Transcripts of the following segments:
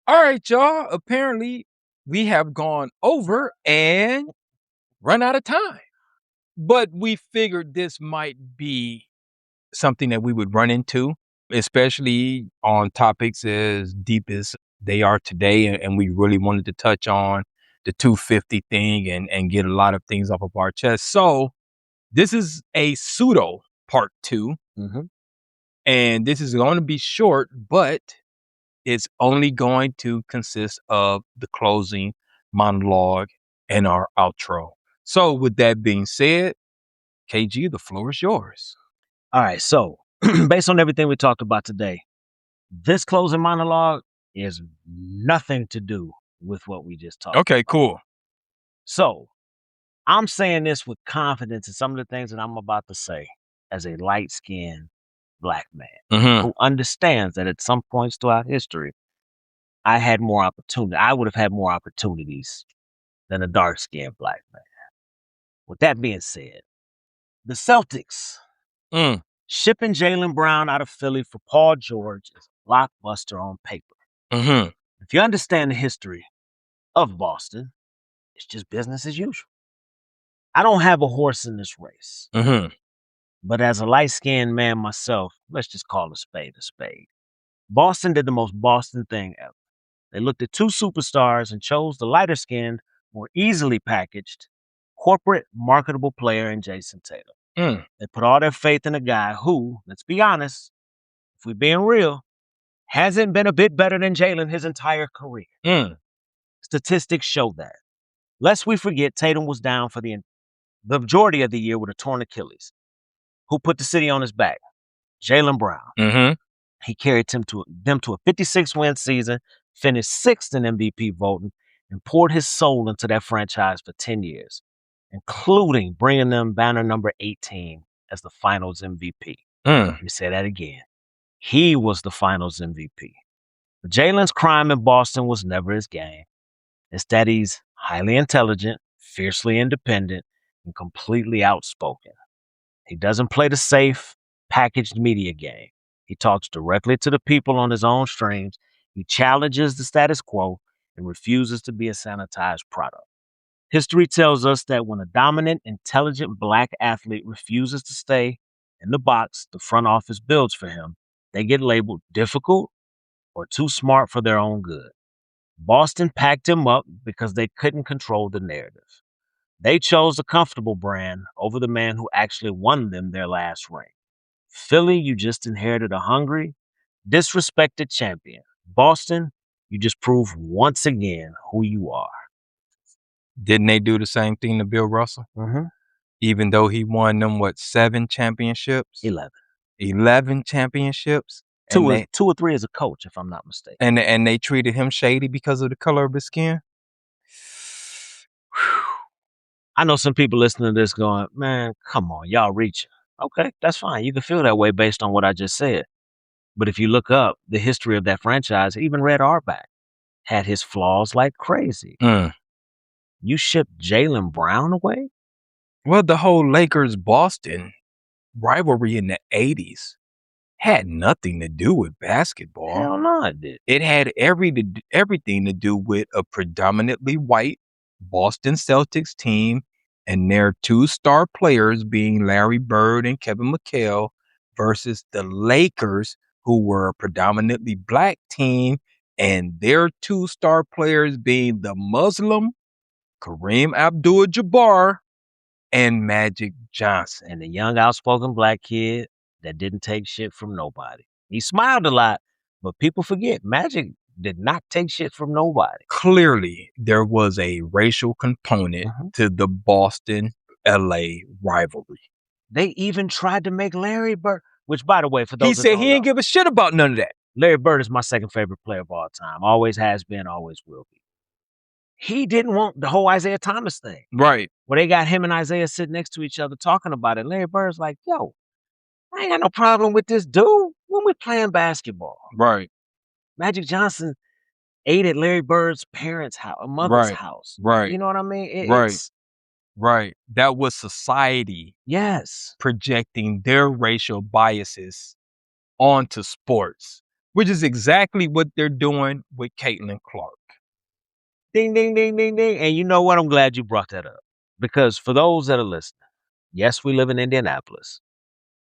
All right, y'all. Apparently, we have gone over and run out of time. But we figured this might be something that we would run into, especially on topics as deep as they are today. And we really wanted to touch on the 250 thing and get a lot of things off of our chest. So this is a pseudo part 2. Mhm. And this is going to be short, but it's only going to consist of the closing monologue and our outro. So with that being said, KG, the floor is yours. All right, so based on everything we talked about today, this closing monologue is nothing to do with what we just talked Okay, about. cool. So I'm saying this with confidence in some of the things that I'm about to say as a light-skinned black man Mm-hmm. who understands that at some points throughout history, I had more opportunity. I would have had more opportunities than a dark-skinned black man. With that being said, the Celtics shipping Jalen Brown out of Philly for Paul George is a blockbuster on paper. Mm-hmm. If you understand the history of Boston, it's just business as usual. I don't have a horse in this race, Mm-hmm. but as a light-skinned man myself, let's just call a spade a spade. Boston did the most Boston thing ever. They looked at two superstars and chose the lighter-skinned, more easily packaged, corporate marketable player in Jason Tatum. They put all their faith in a guy who, let's be honest, if we're being real, hasn't been a bit better than Jalen his entire career. Statistics show that. Lest we forget, Tatum was down for the majority of the year with a torn Achilles. Who put the city on his back? Jalen Brown. Mm-hmm. He carried them to a 56-win season, finished 6th in MVP voting, and poured his soul into that franchise for 10 years, including bringing them banner number 18 as the finals MVP. Let me say that again. He was the finals MVP. But Jalen's crime in Boston was never his game. Instead, he's highly intelligent, fiercely independent, and completely outspoken. He doesn't play the safe, packaged media game. He talks directly to the people on his own streams. He challenges the status quo and refuses to be a sanitized product. History tells us that when a dominant, intelligent black athlete refuses to stay in the box the front office builds for him, they get labeled difficult or too smart for their own good. Boston packed him up because they couldn't control the narrative. They chose the comfortable brand over the man who actually won them their last ring. Philly, you just inherited a hungry, disrespected champion. Boston, you just proved once again who you are. Didn't they do the same thing to Bill Russell? Mm-hmm. Even though he won them, 7 championships? 11. 11 championships? Two And or three as a coach, if I'm not mistaken. and they treated him shady because of the color of his skin? I know some people listening to this going, man, come on, y'all reaching. Okay, that's fine. You can feel that way based on what I just said. But if you look up the history of that franchise, even Red Auerbach had his flaws like crazy. You shipped Jalen Brown away? Well, the whole Lakers-Boston rivalry in the 80s had nothing to do with basketball. Hell no, it did. It had everything to do with a predominantly white Boston Celtics team and their 2 star players being Larry Bird and Kevin McHale versus the Lakers, who were a predominantly black team, and their 2 star players being the Muslim Kareem Abdul-Jabbar and Magic Johnson. And the young, outspoken black kid that didn't take shit from nobody. He smiled a lot, but people forget Magic did not take shit from nobody. Clearly, there was a racial component to the Boston-LA rivalry. They even tried to make Larry Bird, which, by the way, for those he said he didn't give a shit about none of that. Larry Bird is my second favorite player of all time. Always has been, always will be. He didn't want the whole Isaiah Thomas thing. Right. Where they got him and Isaiah sitting next to each other talking about it. Larry Bird's like, yo, I ain't got no problem with this dude when we playing basketball. Right. Magic Johnson ate at Larry Bird's parents' house, mother's house. Right. You know what I mean? Right. That was society. Yes. Projecting their racial biases onto sports. which is exactly what they're doing with Caitlin Clark. Ding, ding, ding, ding, ding. And you know what? I'm glad you brought that up. Because for those that are listening, yes, we live in Indianapolis.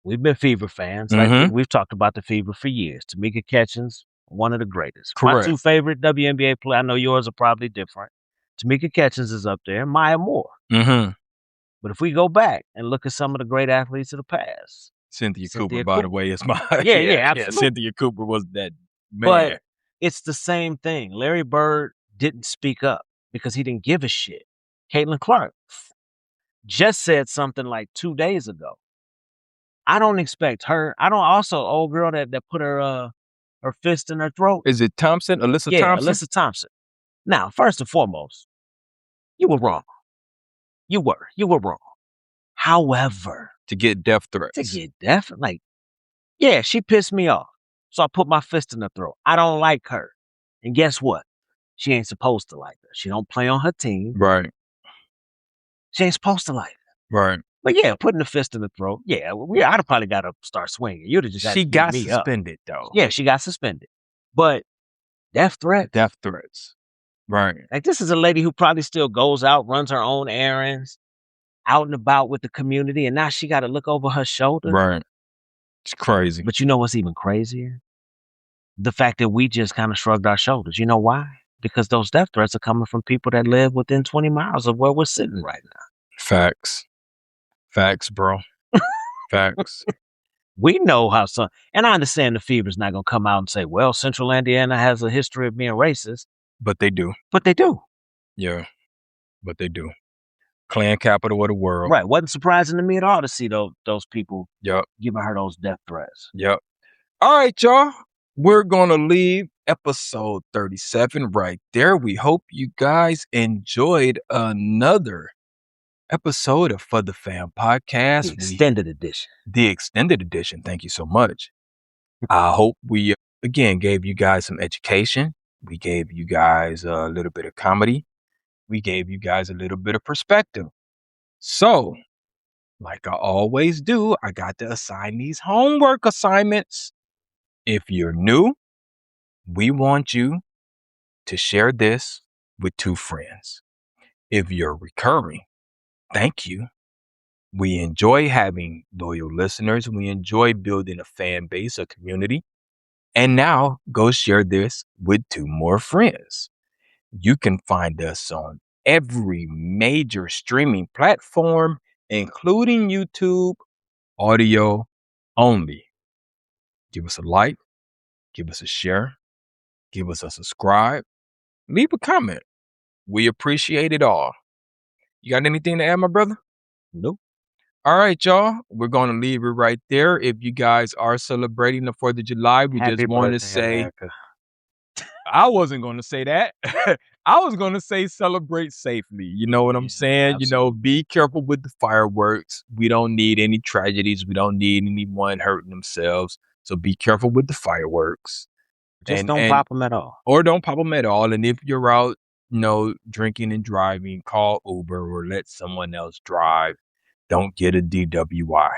We've been Fever fans. Like Mm-hmm. we've talked about the Fever for years. Tamika Catchings, one of the greatest. Correct. My two favorite WNBA players, I know yours are probably different. Tamika Catchings is up there, and Maya Moore. Mm-hmm. But if we go back and look at some of the great athletes of the past, Cynthia Cooper, by the way, is my yeah, absolutely. Cynthia Cooper was that man. But it's the same thing. Larry Bird didn't speak up because he didn't give a shit. Caitlin Clark just said something like 2 days ago. I don't expect her. I don't also old girl that put her fist in her throat. Is it Thompson? Alyssa Yeah, Thompson? Alyssa Thompson. Now, first and foremost, you were wrong. You were wrong. However, To get death threats. like, yeah, she pissed me off. So I put my fist in her throat. I don't like her. And guess what? She ain't supposed to like her. She don't play on her team. Right. She ain't supposed to like her. Right. But yeah, putting the fist in the throat. Yeah, I'd have probably got to start swinging. You'd have just had She to got beat me up. suspended though. Yeah, she got suspended. But death threats. Death threats. Right. Like this is a lady who probably still goes out, runs her own errands, out and about with the community, and now she got to look over her shoulder. Right. It's crazy. But you know what's even crazier? The fact that we just kind of shrugged our shoulders. You know why? Because those death threats are coming from people that live within 20 miles of where we're sitting right now. Facts. Facts, bro. Facts. We know how some, and I understand the Fever's not going to come out and say, well, Central Indiana has a history of being racist. But they do. But they do. Yeah. But they do. Clan capital of the world. Right. Wasn't surprising to me at all to see those people Yep. giving her those death threats. Yep. All right, y'all. We're going to leave episode 37 right there. We hope you guys enjoyed another episode of For the Fam podcast. The extended edition. The extended edition. Thank you so much. I hope we, again, gave you guys some education. We gave you guys a little bit of comedy. We gave you guys a little bit of perspective. So, like I always do, I got to assign these homework assignments. If you're new, we want you to share this with 2 friends. If you're recurring, thank you. We enjoy having loyal listeners. We enjoy building a fan base, a community. And now go share this with 2 more friends. You can find us on every major streaming platform, including YouTube, audio only. Give us a like, give us a share, give us a subscribe, leave a comment. We appreciate it all. You got anything to add, my brother? Nope. All right, y'all. We're going to leave it right there. If you guys are celebrating the 4th of July, we Happy just want to birthday, say, America. I wasn't going to say that. I was going to say celebrate safely. You know what I'm saying? Absolutely. You know, be careful with the fireworks. We don't need any tragedies. We don't need anyone hurting themselves. So be careful with the fireworks. Just don't pop them at all. Or don't pop them at all. And if you're out, drinking and driving, call Uber or let someone else drive. Don't get a DWI.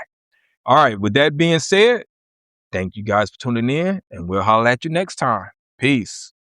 All right. With that being said, thank you guys for tuning in, and we'll holler at you next time. Peace.